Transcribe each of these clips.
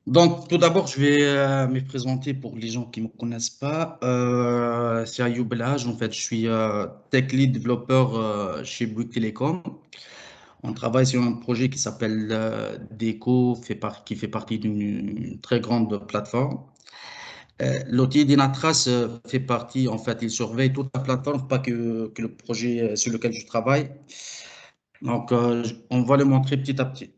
Donc, tout d'abord, je vais me présenter pour les gens qui ne me connaissent pas. C'est Ayoub Belhaj. En fait, je suis tech lead développeur chez Bouygues Telecom. On travaille sur un projet qui s'appelle Deco, qui fait partie d'une très grande plateforme. L'outil Dynatrace fait partie, en fait, il surveille toute la plateforme, pas que le projet sur lequel je travaille. Donc, on va le montrer petit à petit.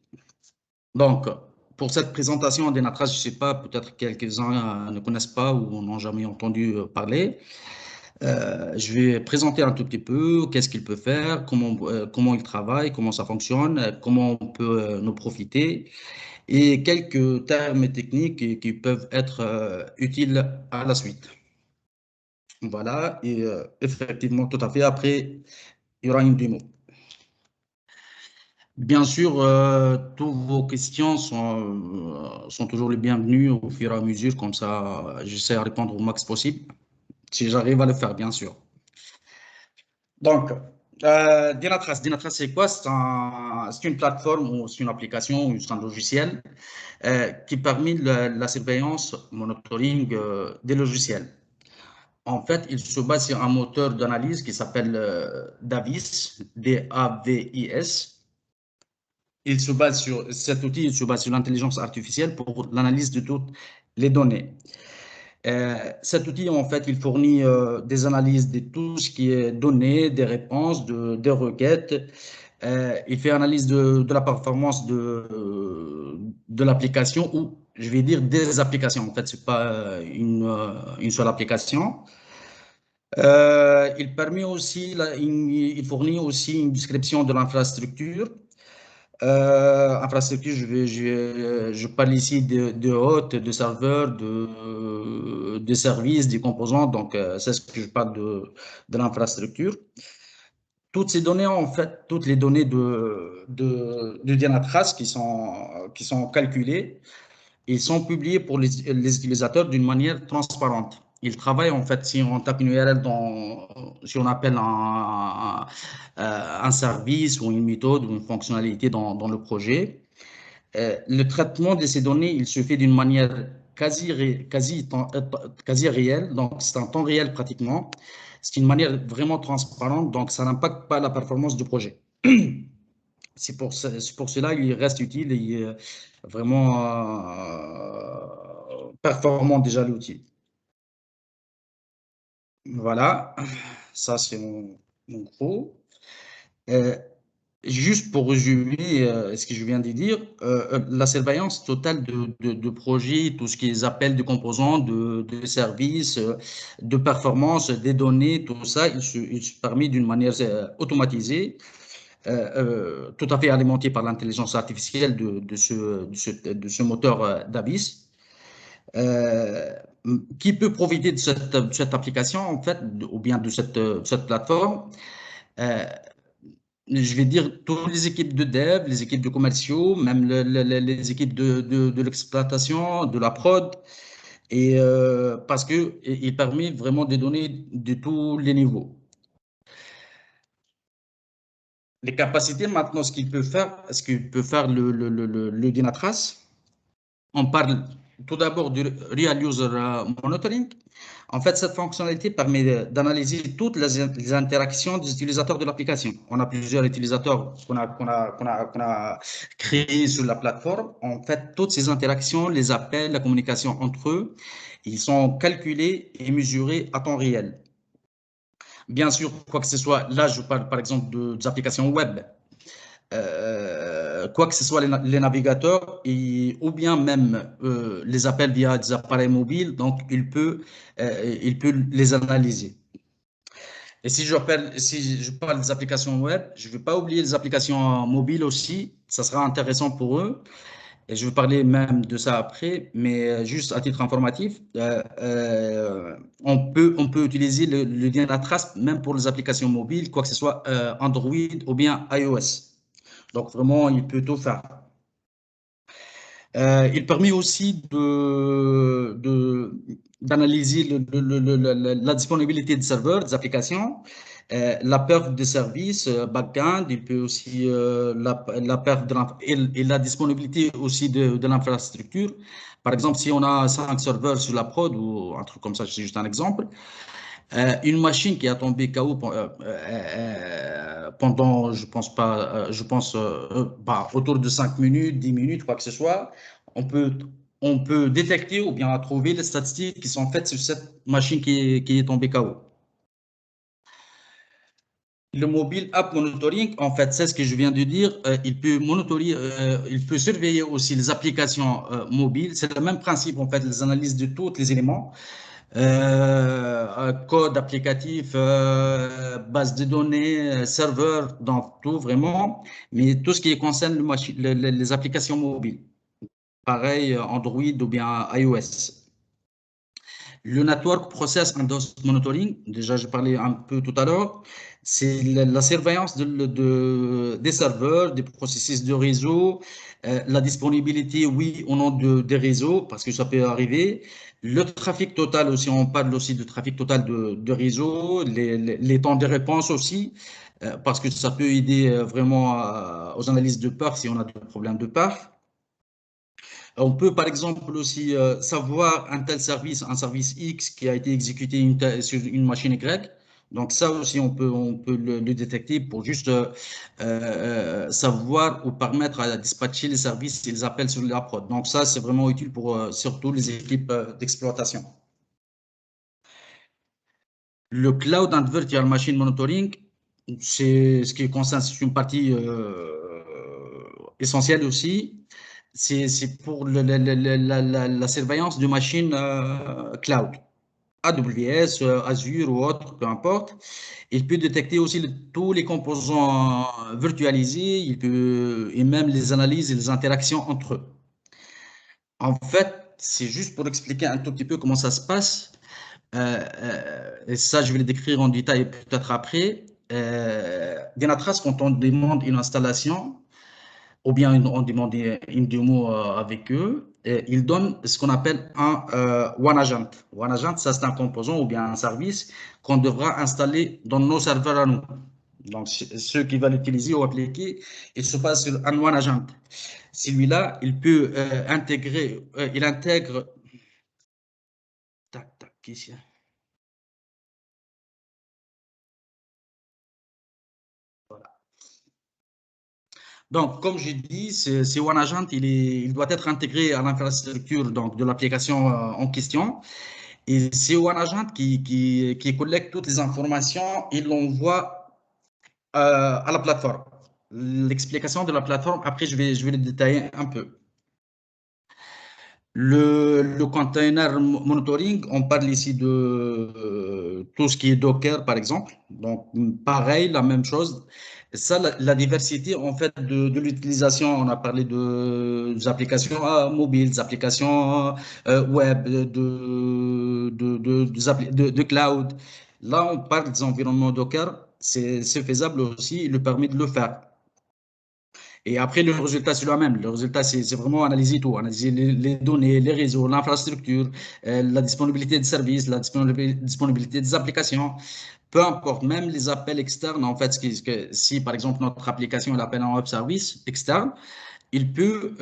Donc, pour cette présentation d'Enatrace, je ne sais pas, peut-être quelques-uns ne connaissent pas ou n'ont jamais entendu parler. Je vais présenter un tout petit peu qu'est-ce qu'il peut faire, comment il travaille, comment ça fonctionne, comment on peut nous profiter et quelques termes techniques qui peuvent être utiles à la suite. Voilà, et effectivement, tout à fait. Après, il y aura une démo. Bien sûr, toutes vos questions sont toujours les bienvenues au fur et à mesure, comme ça, j'essaie de répondre au max possible, si j'arrive à le faire, bien sûr. Donc, Dynatrace, c'est quoi? C'est une plateforme ou c'est une application ou c'est un logiciel qui permet la surveillance, monitoring des logiciels. En fait, il se base sur un moteur d'analyse qui s'appelle Davis, D-A-V-I-S. Cet outil il se base sur l'intelligence artificielle pour l'analyse de toutes les données. Cet outil, en fait, il fournit des analyses de tout ce qui est données, des réponses, des requêtes. Il fait analyse de la performance de l'application ou, je vais dire, des applications. En fait, ce n'est pas une seule application. Il fournit aussi une description de l'infrastructure. Infrastructure, je parle ici de hôtes, de serveurs, de services, des composants. Donc, c'est ce que je parle de l'infrastructure. Toutes ces données, en fait, toutes les données de Dynatrace qui sont calculées, ils sont publiés pour les utilisateurs d'une manière transparente. Ils travaillent en fait, si on tape une URL si on appelle un service ou une méthode ou une fonctionnalité dans le projet, le traitement de ces données, il se fait d'une manière quasi réelle, donc c'est un temps réel pratiquement. C'est une manière vraiment transparente, donc ça n'impacte pas la performance du projet. C'est pour cela qu'il reste utile et vraiment performant déjà l'outil. Voilà, ça c'est mon gros. Euh, Juste pour résumer ce que je viens de dire, la surveillance totale de projets, tout ce qu'ils appellent de composants, de services, de performance, des données, tout ça, il se permet d'une manière automatisée, tout à fait alimentée par l'intelligence artificielle de ce moteur d'Abyss, euh, qui peut profiter de cette application, en fait, ou bien de cette plateforme. Euh, je vais dire, toutes les équipes de dev, les équipes de commerciaux, même les équipes de l'exploitation, de la prod, et parce que il permet vraiment de donner de tous les niveaux. Les capacités, maintenant, ce qu'il peut faire le Dynatrace, on parle tout d'abord du Real User Monitoring. En fait, cette fonctionnalité permet d'analyser toutes les interactions des utilisateurs de l'application. On a plusieurs utilisateurs qu'on a créés sur la plateforme. En fait, toutes ces interactions, les appels, la communication entre eux, ils sont calculés et mesurés à temps réel. Bien sûr, quoi que ce soit, là, je parle par exemple des applications web. Quoi que ce soit les navigateurs ou bien même les appels via des appareils mobiles, donc il peut les analyser. Et si je parle des applications web, je ne vais pas oublier les applications mobiles aussi, ça sera intéressant pour eux. Et je vais parler même de ça après, mais juste à titre informatif, on peut utiliser le lien de la trace même pour les applications mobiles, quoi que ce soit Android ou bien iOS. Donc vraiment, il peut tout faire. Il permet aussi d'analyser la disponibilité des serveurs, des applications, la perte de service back-end, il peut aussi la perte et la disponibilité aussi de l'infrastructure. Par exemple, si on a 5 serveurs sur la prod ou un truc comme ça, c'est juste un exemple, une machine qui a tombé KO pendant, je pense pas, autour de 5 minutes, 10 minutes, quoi que ce soit, on peut, on peut détecter ou bien trouver les statistiques qui sont faites sur cette machine qui est tombée KO. Le mobile app monitoring, en fait, c'est ce que je viens de dire. Il peut surveiller aussi les applications mobiles. C'est le même principe, en fait, les analyses de tous les éléments. Code applicatif, base de données, serveur, donc tout vraiment, mais tout ce qui concerne les applications mobiles, pareil Android ou bien iOS. Le Network Process Endorsed Monitoring, déjà je parlais un peu tout à l'heure, c'est la surveillance des serveurs, des processus de réseau, la disponibilité, oui ou non des réseaux, parce que ça peut arriver. Le trafic total aussi, on parle aussi de trafic total de réseau, les temps de réponse aussi, parce que ça peut aider vraiment aux analyses de perf si on a des problèmes de perf. On peut par exemple aussi savoir un tel service, un service X qui a été exécuté sur une machine Y. Donc ça aussi, on peut le détecter pour juste savoir ou permettre à dispatcher les services et les appels sur la prod. Donc ça, c'est vraiment utile pour surtout les équipes d'exploitation. Le Cloud and Virtual Machine Monitoring, c'est ce qui concerne, c'est une partie essentielle aussi. C'est pour la surveillance de machines cloud, AWS, Azure ou autre, peu importe. Il peut détecter aussi tous les composants virtualisés, et même les analyses et les interactions entre eux. En fait, c'est juste pour expliquer un tout petit peu comment ça se passe. Et ça, je vais le décrire en détail peut-être après. Dynatrace, quand on demande une installation, ou bien on demande une démo avec eux, ils donnent ce qu'on appelle un One Agent. One Agent, ça c'est un composant ou bien un service qu'on devra installer dans nos serveurs à nous. Donc, ceux qui veulent l'utiliser ou appliquer, il se passe sur un One Agent. Celui-là, il peut intégrer, il intègre. Tac, tac, ici. Donc, comme j'ai dit, c'est OneAgent, il doit être intégré à l'infrastructure donc, de l'application en question. Et c'est OneAgent qui collecte toutes les informations et l'envoie à la plateforme. L'explication de la plateforme, après, je vais le détailler un peu. Le container monitoring, on parle ici de tout ce qui est Docker, par exemple. Donc, pareil, la même chose. Ça, la diversité, en fait, de l'utilisation, on a parlé des applications mobiles, des applications web, de cloud. Là, on parle des environnements Docker. C'est faisable aussi, il le permet de le faire. Et après, le résultat, c'est le même. Le résultat, c'est vraiment analyser tout, analyser les données, les réseaux, l'infrastructure, la disponibilité des services, la disponibilité des applications. Peu importe, même les appels externes, en fait, si par exemple notre application elle appelle un web service externe, il peut,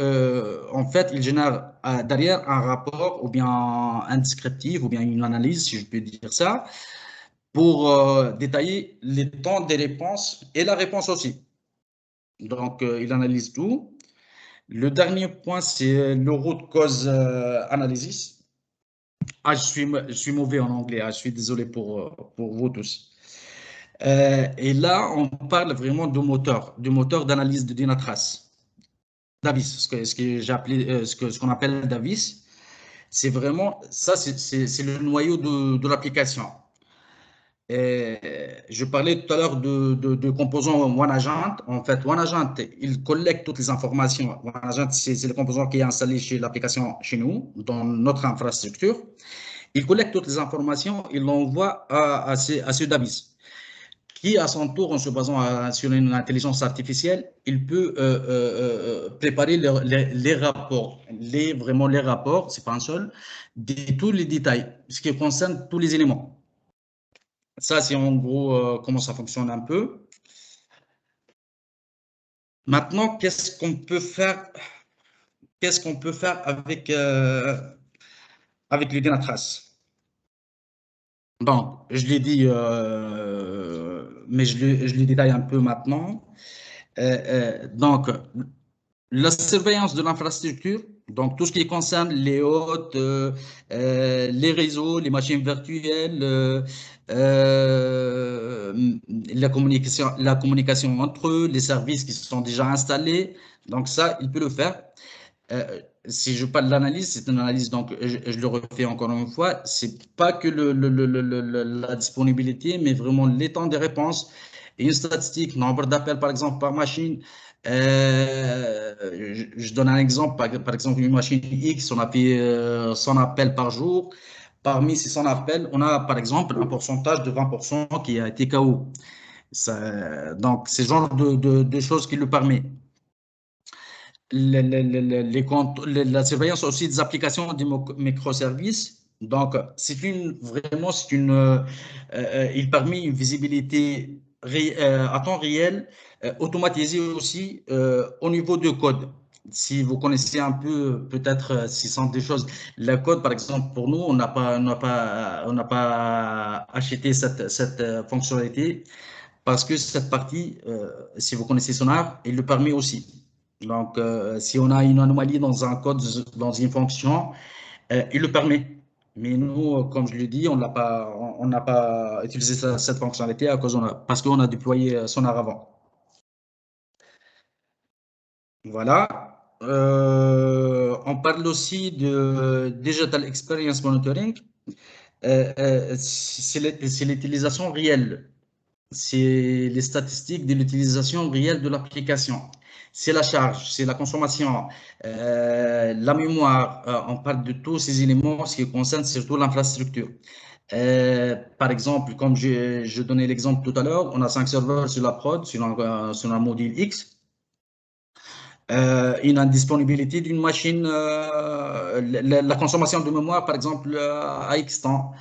en fait, il génère derrière un rapport ou bien un descriptif ou bien une analyse, si je peux dire ça, pour détailler les temps des réponses et la réponse aussi. Donc, il analyse tout. Le dernier point, c'est le root cause analysis. Ah, je suis mauvais en anglais. Ah, je suis désolé pour vous tous. Et là, on parle vraiment du moteur d'analyse de Dynatrace. Davis, ce que j'ai appelé, ce qu'on appelle Davis. C'est vraiment, ça, c'est le noyau de l'application. Je parlais tout à l'heure de composants OneAgent. En fait, OneAgent, il collecte toutes les informations. OneAgent, c'est le composant qui est installé chez l'application chez nous, dans notre infrastructure. Il collecte toutes les informations, il l'envoie à ce Davis, qui, à son tour, en se basant sur une intelligence artificielle, il peut préparer les rapports, vraiment les rapports, c'est pas un seul, de tous les détails, ce qui concerne tous les éléments. Ça, c'est en gros comment ça fonctionne un peu. Maintenant, qu'est-ce qu'on peut faire avec le Dynatrace? Donc, je l'ai dit, mais je le détaille un peu maintenant. Donc, la surveillance de l'infrastructure, donc tout ce qui concerne les hôtes, les réseaux, les machines virtuelles, la communication entre eux, les services qui sont déjà installés. Donc ça, il peut le faire. Si je parle de l'analyse, c'est une analyse, donc je le refais encore une fois, c'est pas que la disponibilité, mais vraiment les temps de réponse et une statistique, nombre d'appels par exemple par machine. Je donne un exemple, par exemple une machine X, on a fait 100 appels par jour. Parmi ces 100 appels, on a par exemple un pourcentage de 20% qui a été KO. Donc, c'est ce genre de choses qui le permet la surveillance aussi des applications des microservices. Donc, il permet une visibilité à temps réel, automatisée aussi au niveau de code. Si vous connaissez un peu, peut-être, si ce sont des choses, le code, par exemple, pour nous, on n'a pas acheté cette fonctionnalité parce que cette partie, si vous connaissez Sonar, il le permet aussi. Donc, si on a une anomalie dans un code, dans une fonction, il le permet. Mais nous, comme je l'ai dit, on n'a pas utilisé cette fonctionnalité parce qu'on a déployé Sonar avant. Voilà. On parle aussi de Digital Experience Monitoring. C'est l'utilisation réelle. C'est les statistiques de l'utilisation réelle de l'application. C'est la charge, c'est la consommation, la mémoire. On parle de tous ces éléments, ce qui concerne surtout l'infrastructure. Par exemple, comme je donnais l'exemple tout à l'heure, on a 5 serveurs sur la prod, sur un module X. Une indisponibilité d'une machine, la consommation de mémoire, par exemple, à X temps,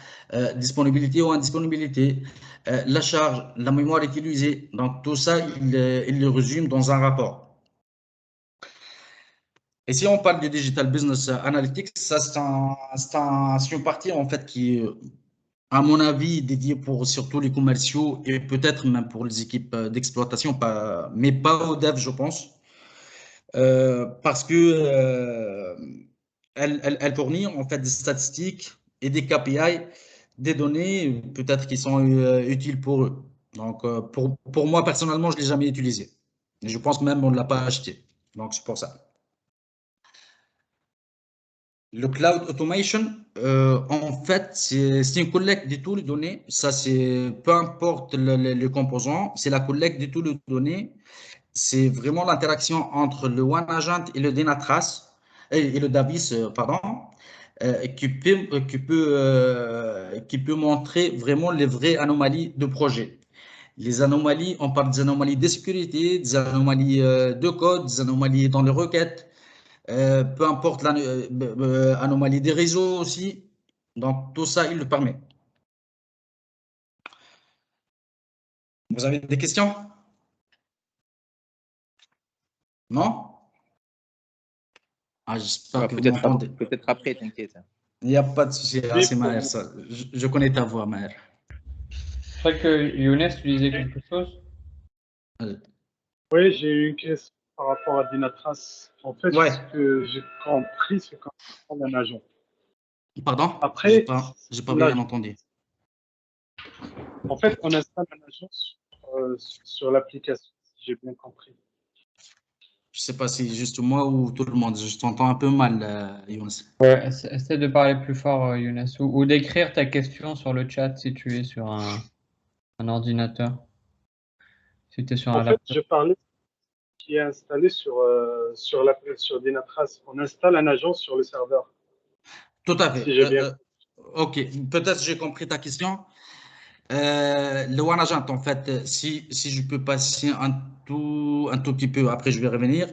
disponibilité ou indisponibilité, la charge, la mémoire utilisée. Donc, tout ça, il le résume dans un rapport. Et si on parle de Digital Business Analytics, ça, c'est une partie, en fait, qui est, à mon avis, dédiée pour surtout les commerciaux et peut-être même pour les équipes d'exploitation, mais pas aux devs, je pense. Parce que elle fournit en fait des statistiques et des KPI, des données peut-être qui sont utiles pour eux. Donc, pour moi, personnellement, je ne l'ai jamais utilisé. Et je pense même qu'on ne l'a pas acheté. Donc, c'est pour ça. Le cloud automation, en fait, c'est une collecte de toutes les données. Ça, c'est peu importe le composant, c'est la collecte de toutes les données. C'est vraiment l'interaction entre le OneAgent et le Dynatrace et le Davis, pardon, qui peut montrer vraiment les vraies anomalies de projet. Les anomalies, on parle des anomalies de sécurité, des anomalies de code, des anomalies dans les requêtes, peu importe l'anomalie des réseaux aussi. Donc, tout ça, il le permet. Vous avez des questions? Non? Ah, j'espère Ouais, que vous m'entendez. peut-être après, t'inquiète. Il n'y a pas de souci, ah, Oui, c'est Maher, ça. Je connais ta voix, Maher. Je crois que Younes, tu disais quelque chose. Oui, j'ai une question par rapport à Dynatrace. En fait, Ouais, ce que j'ai compris, c'est qu'on installe un agent. pardon, Après, j'ai pas bien entendu. en fait, on installe un agent sur l'application, si j'ai bien compris. Je sais pas si juste moi ou tout le monde, je t'entends un peu mal, Younes. Ouais, essaie de parler plus fort, Younes, ou d'écrire ta question sur le chat si tu es sur un ordinateur. Si tu es sur En un fait, laptop. je parlais qui est installé sur Dynatrace. On installe un agent sur le serveur, Tout à fait. si j'ai bien compris. Ok, peut-être j'ai compris ta question. Le OneAgent, en fait, si je peux passer un tout petit peu, après je vais revenir.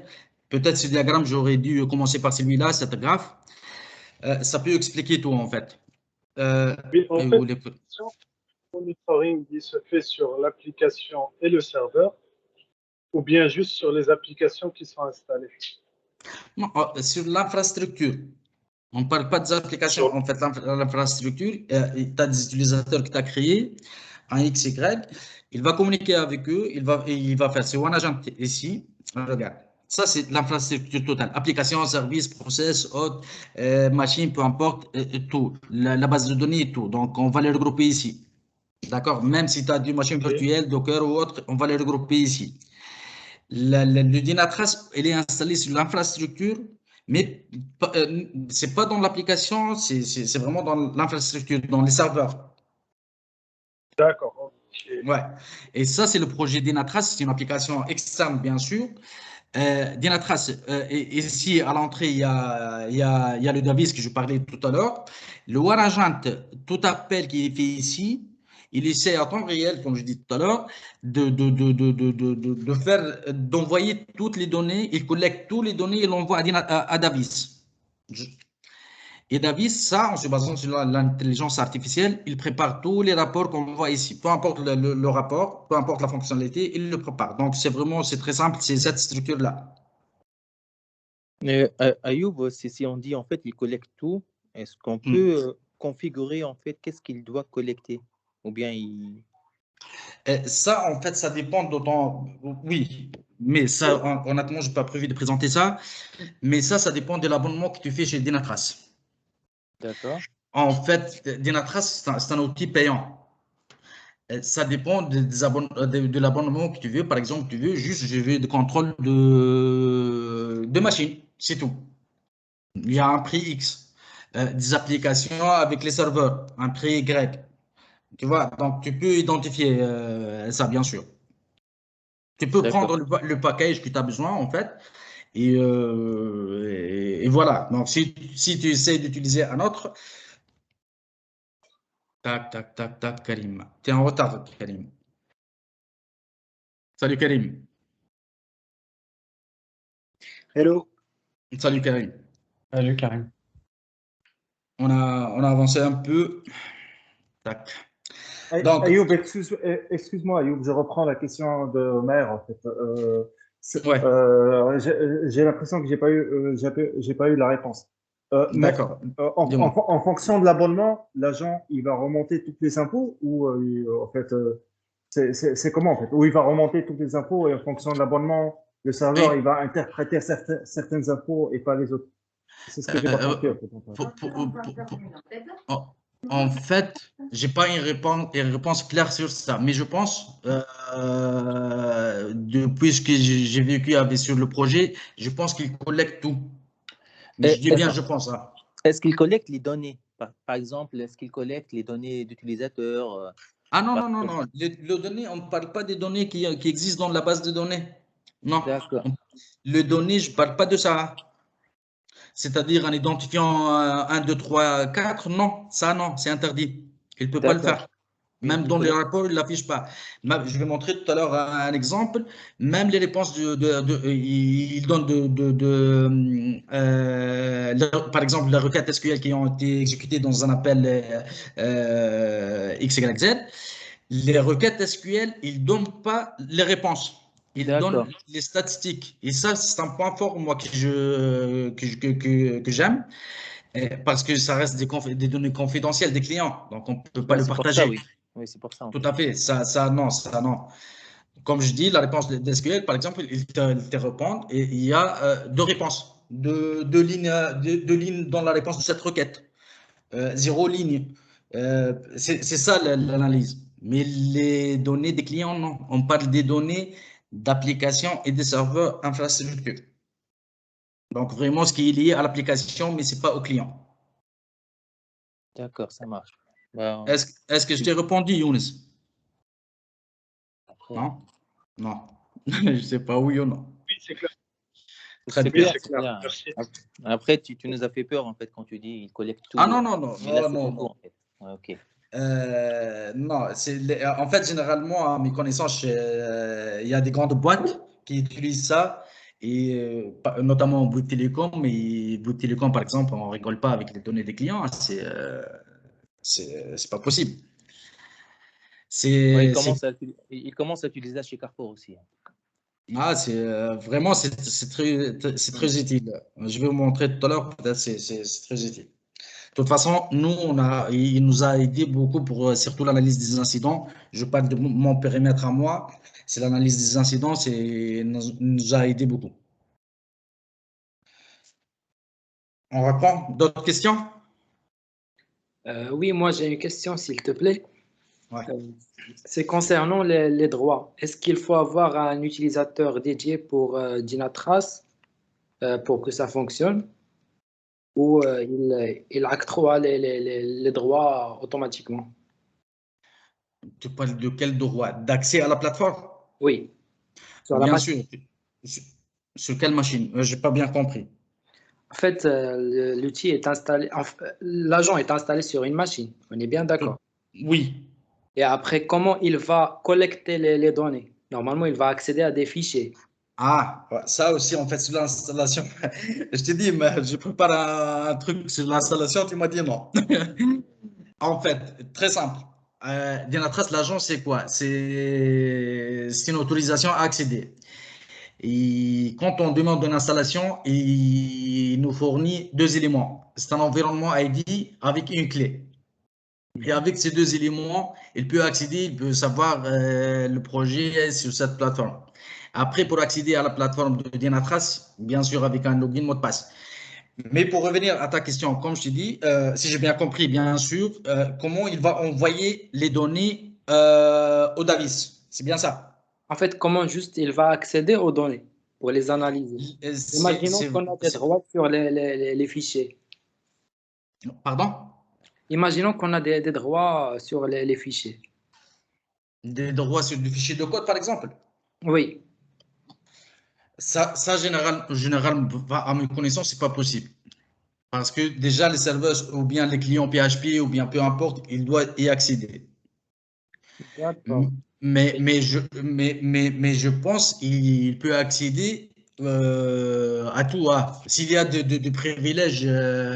Peut-être ce diagramme, j'aurais dû commencer par celui-là, cette graphe. Ça peut expliquer tout, en fait. Oui, en fait, Ou les- monitoring il se fait sur l'application et le serveur, ou bien juste sur les applications qui sont installées? Non, sur l'infrastructure. On ne parle pas des applications. Sur... En fait, l'infrastructure, tu as des utilisateurs que tu as créés, un X, Y. Il va communiquer avec eux. Il va faire ce One Agent ici. Regarde. Ça, c'est l'infrastructure totale. Application, service, process, hôte, machine, peu importe, tout. La base de données et tout. Donc, on va les regrouper ici. D'accord? Même si tu as des machines virtuelles, Docker ou autre, on va les regrouper ici. Le Dynatrace, il est installé sur l'infrastructure, mais ce n'est pas dans l'application, c'est vraiment dans l'infrastructure, dans les serveurs. D'accord. Okay. Ouais. Et ça, c'est le projet Dynatrace, c'est une application externe, bien sûr. Dynatrace, ici, à l'entrée, il y a le Davis que je parlais tout à l'heure. Le One Agent, tout appel qui est fait ici, il essaie à temps réel, comme je dis tout à l'heure, d'envoyer toutes les données, il collecte toutes les données et l'envoie à Davis. Et Davis, ça, en se basant sur l'intelligence artificielle, il prépare tous les rapports qu'on voit ici. Peu importe le rapport, peu importe la fonctionnalité, il le prépare. Donc, c'est très simple, c'est cette structure-là. Ayoub, si on dit en fait il collecte tout, est-ce qu'on peut configurer en fait qu'est-ce qu'il doit collecter? Ou bien il... Ça, en fait, ça dépend d'autant. Oui, mais ça, honnêtement, je n'ai pas prévu de présenter ça. Mais ça dépend de l'abonnement que tu fais chez Dynatrace. D'accord. En fait, Dynatrace, c'est un outil payant. Ça dépend de l'abonnement que tu veux. Par exemple, tu veux juste, je veux de contrôle de machine, c'est tout. Il y a un prix X. Des applications avec les serveurs, un prix Y. Tu vois, donc tu peux identifier ça, bien sûr. Tu peux prendre le package que tu as besoin, en fait, et voilà. Donc, si tu essaies d'utiliser un autre, tac, tac, tac, tac, Karim. Tu es en retard, Karim. Salut, Karim. Hello. Salut, Karim. Salut, Karim. On a avancé un peu. Tac. Donc, Ayoub, excuse-moi, Ayoub, je reprends la question de Omer, en fait. Ouais. J'ai l'impression que j'ai pas eu la réponse. D'accord. En fonction de l'abonnement, l'agent, il va remonter toutes les infos ou en fait, c'est comment en fait? Ou il va remonter toutes les infos et en fonction de l'abonnement, le serveur, il va interpréter certaines infos et pas les autres. C'est ce que j'ai pas compris. En fait, j'ai pas une réponse claire sur ça, mais je pense, depuis que j'ai vécu sur le projet, je pense qu'il collecte tout. Mais je dis bien, je pense. Hein. Est-ce qu'il collecte les données? Par exemple, est-ce qu'il collecte les données d'utilisateurs? Ah non, non, non, non. Les données, on ne parle pas des données qui existent dans la base de données. Non. D'accord. Les données, je ne parle pas de ça. C'est-à-dire en identifiant 1, 2, 3, 4, non, ça non, c'est interdit. Il ne peut pas le faire. Même dans les rapports, il ne l'affiche pas. Je vais montrer tout à l'heure un exemple. Même les réponses, il donne par exemple, les requêtes SQL qui ont été exécutées dans un appel XYZ. Les requêtes SQL, ils ne donnent pas les réponses. Ils donnent les statistiques. Et ça, c'est un point fort, moi, que j'aime, parce que ça reste des données confidentielles des clients. Donc, on ne peut pas le partager. Ça, oui. Oui, c'est pour ça. Tout à fait. Ça, non. Comme je dis, la réponse d'SQL, par exemple, il te répond et il y a deux réponses, deux lignes dans la réponse de cette requête. 0 ligne. C'est ça l'analyse. Mais les données des clients, non. On parle des données d'application et des serveurs infrastructure. Donc, vraiment, ce qui est lié à l'application, mais ce n'est pas au client. D'accord, ça marche. Est-ce que je t'ai répondu, Younes? Non? Non. Je ne sais pas, oui ou non. Oui, c'est clair. Très bien. C'est clair. Merci. Après, tu nous as fait peur, en fait, quand tu dis il collecte tout. Ah non, non, non. Mais là, non, beaucoup, en fait. Ouais, ok. Non, en fait, généralement, à mes connaissances, il y a des grandes boîtes qui utilisent ça, et notamment Bouygues Télécom. Et Bouygues Télécom, par exemple, on ne rigole pas avec les données des clients. C'est pas possible. Ouais, C'est il commence à utiliser ça chez Carrefour aussi. vraiment, c'est très utile. Je vais vous montrer tout à l'heure, peut-être c'est très utile. De toute façon, il nous a aidé beaucoup pour surtout l'analyse des incidents. Je parle de mon périmètre à moi, c'est l'analyse des incidents, nous a aidé beaucoup. On reprend d'autres questions? Oui, moi j'ai une question, s'il te plaît. Ouais. C'est concernant les droits. Est-ce qu'il faut avoir un utilisateur dédié pour Dynatrace pour que ça fonctionne ou il octroie les droits automatiquement? Tu parles de quel droit? D'accès à la plateforme? Oui, sur la Bien machine. sûr. Sur quelle machine? Je n'ai pas bien compris. En fait, l'outil est installé, l'agent est installé sur une machine. On est bien d'accord. Oui. Et après, comment il va collecter les données? Normalement, il va accéder à des fichiers. Ah, ouais, ça aussi, en fait, sur l'installation. Je t'ai dit, mais je prépare un truc sur l'installation, tu m'as dit non. En fait, très simple. Dynatrace, l'agent, c'est quoi? C'est une autorisation à accéder. Et quand on demande une installation, il nous fournit deux éléments. C'est un environnement ID avec une clé. Et avec ces deux éléments, il peut accéder, il peut savoir le projet sur cette plateforme. Après, pour accéder à la plateforme de Dynatrace, bien sûr avec un login mot de passe. Mais pour revenir à ta question, comme je t'ai dit, si j'ai bien compris, bien sûr, comment il va envoyer les données au Davis. C'est bien ça. En fait, comment juste il va accéder aux données pour les analyser? Imaginons qu'on a des droits sur les fichiers. Pardon? Imaginons qu'on a des droits sur les fichiers. Des droits sur du fichier de code, par exemple. Oui, Ça généralement, à ma connaissance, c'est pas possible. Parce que déjà, les serveurs ou bien les clients PHP ou bien peu importe, ils doivent y accéder. d'accord. Mais je pense qu'il peut accéder à tout. S'il y a de privilèges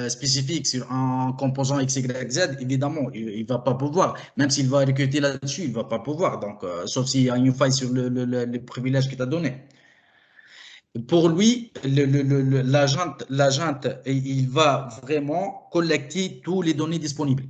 spécifiques sur un composant X, Y, Z, évidemment, il ne va pas pouvoir. Même s'il va recruter là-dessus, il ne va pas pouvoir. Donc, sauf s'il y a une faille sur le privilège qu'il t'a donné. Pour lui, l'agent, il va vraiment collecter toutes les données disponibles.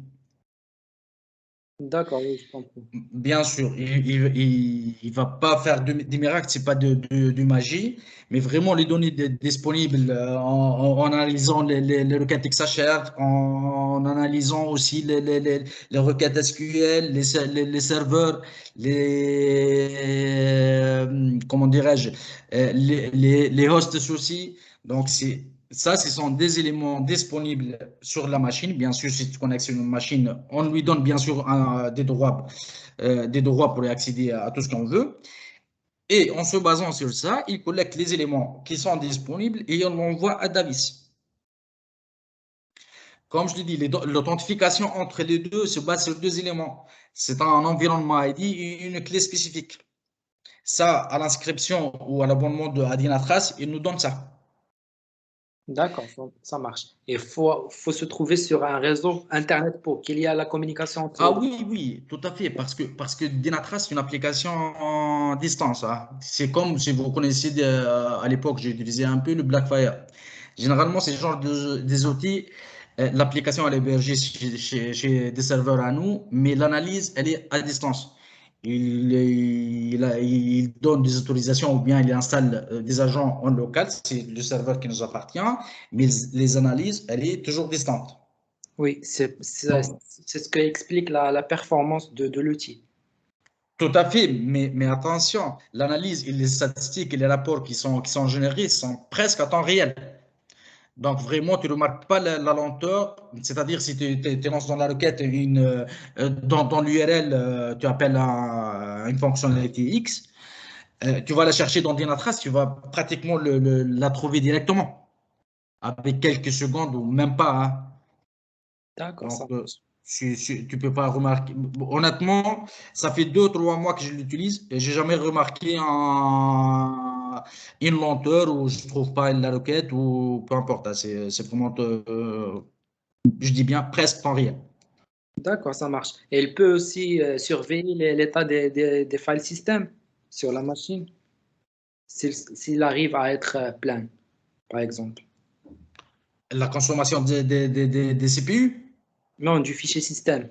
D'accord, oui, je comprends. Bien sûr, il va pas faire des miracles, c'est pas de magie, mais vraiment les données disponibles en analysant les requêtes XHR, en analysant aussi les requêtes SQL, les serveurs, comment dirais-je, les hosts aussi. Donc ça, ce sont des éléments disponibles sur la machine. Bien sûr, si tu connectes sur une machine, on lui donne bien sûr des droits pour y accéder à tout ce qu'on veut. Et en se basant sur ça, il collecte les éléments qui sont disponibles et on l'envoie à Davis. Comme je te dis, l'authentification entre les deux se base sur deux éléments. C'est un environnement ID et une clé spécifique. Ça, à l'inscription ou à l'abonnement de Dynatrace, il nous donne ça. D'accord, ça marche. Il faut se trouver sur un réseau Internet pour qu'il y ait la communication entre Ah les deux. oui, oui, tout à fait, parce que Dynatrace, c'est une application en distance. C'est comme si vous connaissiez, à l'époque, j'ai utilisé un peu le Blackfire. Généralement, c'est ce genre des outils. L'application, elle est hébergée chez des serveurs à nous, mais l'analyse, elle est à distance. Il donne des autorisations ou bien il installe des agents en local, c'est le serveur qui nous appartient, mais les analyses, elle est toujours distante. Oui, c'est ce qui explique la performance de l'outil. Tout à fait, mais attention, l'analyse et les statistiques et les rapports qui sont générés sont presque à temps réel. Donc vraiment, tu ne remarques pas la lenteur, c'est-à-dire si tu lances dans la requête dans l'URL, tu appelles une fonctionnalité X, tu vas la chercher dans Dynatrace, tu vas pratiquement la trouver directement, avec quelques secondes ou même pas. D'accord, ça Donc, marche. tu peux pas remarquer. Honnêtement, ça fait 2 ou 3 mois que je l'utilise et j'ai jamais remarqué une lenteur ou je trouve pas la requête ou peu importe. C'est vraiment, je dis bien presque temps réel. D'accord, ça marche. Et il peut aussi surveiller l'état des file systems sur la machine, s'il arrive à être plein, par exemple. La consommation des CPU, Non, du fichier système.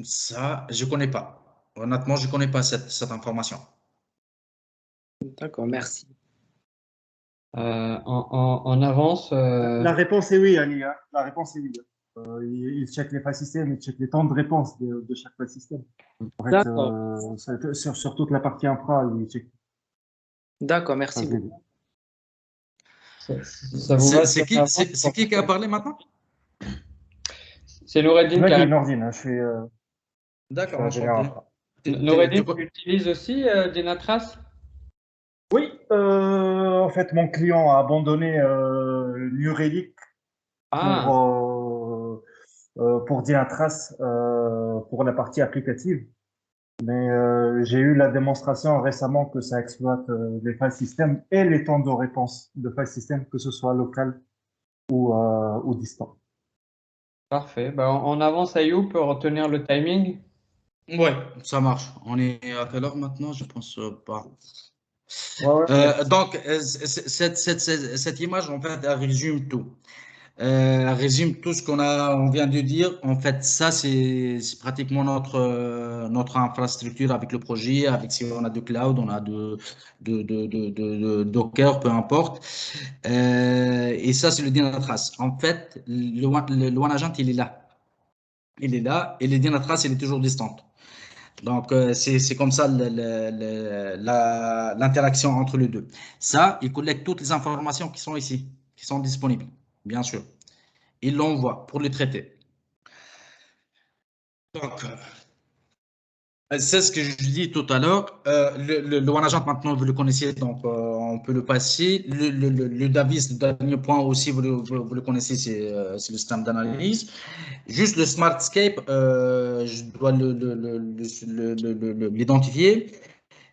ça, je connais pas. Honnêtement, je connais pas cette information. D'accord, merci. En avance, La réponse est oui, Ali, hein. La réponse est oui. Il check les file systems, il check les temps de réponse de chaque file system. En fait, D'accord, sur toute la partie infra, il check. d'accord, Ça, merci je l'ai beaucoup. dit. ça vous va C'est si on avance c'est qui a parlé maintenant? C'est Noureddin qui a répondu. Nordine, je suis D'accord, ingénieur enchanté. infra. Noureddin, tu utilises aussi Dynatrace? Oui, en fait, mon client a abandonné New Relic Ah, pour Dynatrace pour la partie applicative. Mais j'ai eu la démonstration récemment que ça exploite les file systems et les temps de réponse de file system, que ce soit local ou distant. parfait. Bah, on avance, Ayoub, pour retenir le timing. Ouais, ça marche. On est à quelle heure maintenant? Je pense pas. Ouais. Donc, cette image, en fait, elle résume tout. Résume tout ce on vient de dire. En fait, ça, c'est pratiquement notre infrastructure avec le projet, avec si on a de cloud, on a de Docker, peu importe. Et ça, c'est le Dynatrace. En fait, le OneAgent, il est là. Il est là et le Dynatrace, il est toujours distant. Donc, c'est comme ça l'interaction entre les deux. Ça, il collecte toutes les informations qui sont ici, qui sont disponibles, bien sûr. Il l'envoie pour les traiter. Donc, c'est ce que je dis tout à l'heure. Le OneAgent, maintenant, vous le connaissez, donc on peut le passer. Le Davis, le dernier point aussi, vous le connaissez, c'est le système d'analyse. Juste le Smartscape, je dois l'identifier.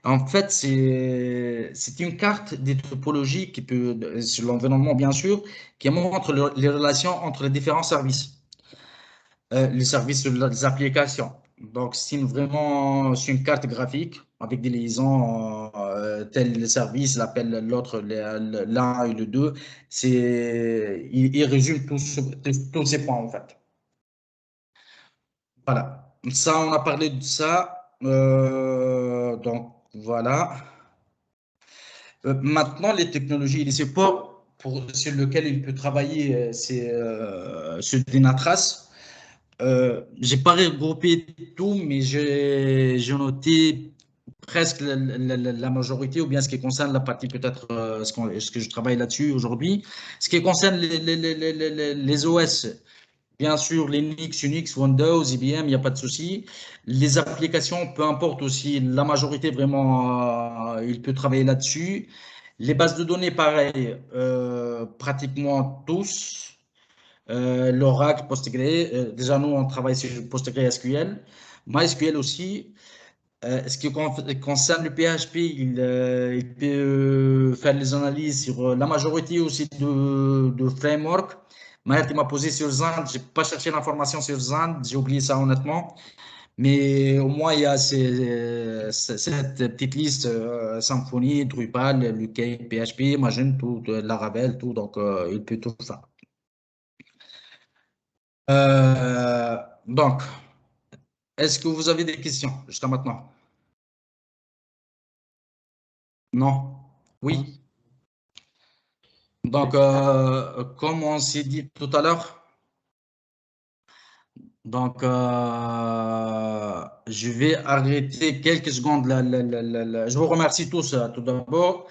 En fait, c'est une carte des topologies qui peut, sur l'environnement bien sûr, qui montre les relations entre les différents services. Les services, les applications. Donc, c'est une carte graphique avec des liaisons, tel service, l'appel l'autre, l'un et le deux. Il résume tous ces points en fait. Voilà. Ça, on a parlé de ça. Donc, voilà. Maintenant, les technologies et les supports sur lesquels il peut travailler, c'est sur Dynatrace. J'ai pas regroupé tout, mais j'ai noté presque la majorité, ou bien ce qui concerne la partie peut-être ce que je travaille là-dessus aujourd'hui. Ce qui concerne les OS, bien sûr, Linux, Unix, Windows, IBM, il n'y a pas de souci. Les applications, peu importe aussi, la majorité vraiment, il peut travailler là-dessus. Les bases de données, pareil, pratiquement tous. L'Oracle, PostgreSQL, déjà nous on travaille sur PostgreSQL, MySQL aussi. Ce qui concerne le PHP, il peut faire les analyses sur la majorité aussi de frameworks. Maël, tu m'as posé sur Zend, je n'ai pas cherché l'information sur Zend, j'ai oublié ça honnêtement. Mais au moins, il y a cette petite liste Symfony, Drupal, Lucene, PHP, Magento, tout, Laravel, tout, donc il peut tout faire. Donc, est-ce que vous avez des questions jusqu'à maintenant? Non? Oui? Donc, comme on s'est dit tout à l'heure, donc je vais arrêter quelques secondes. Je vous remercie tous tout d'abord.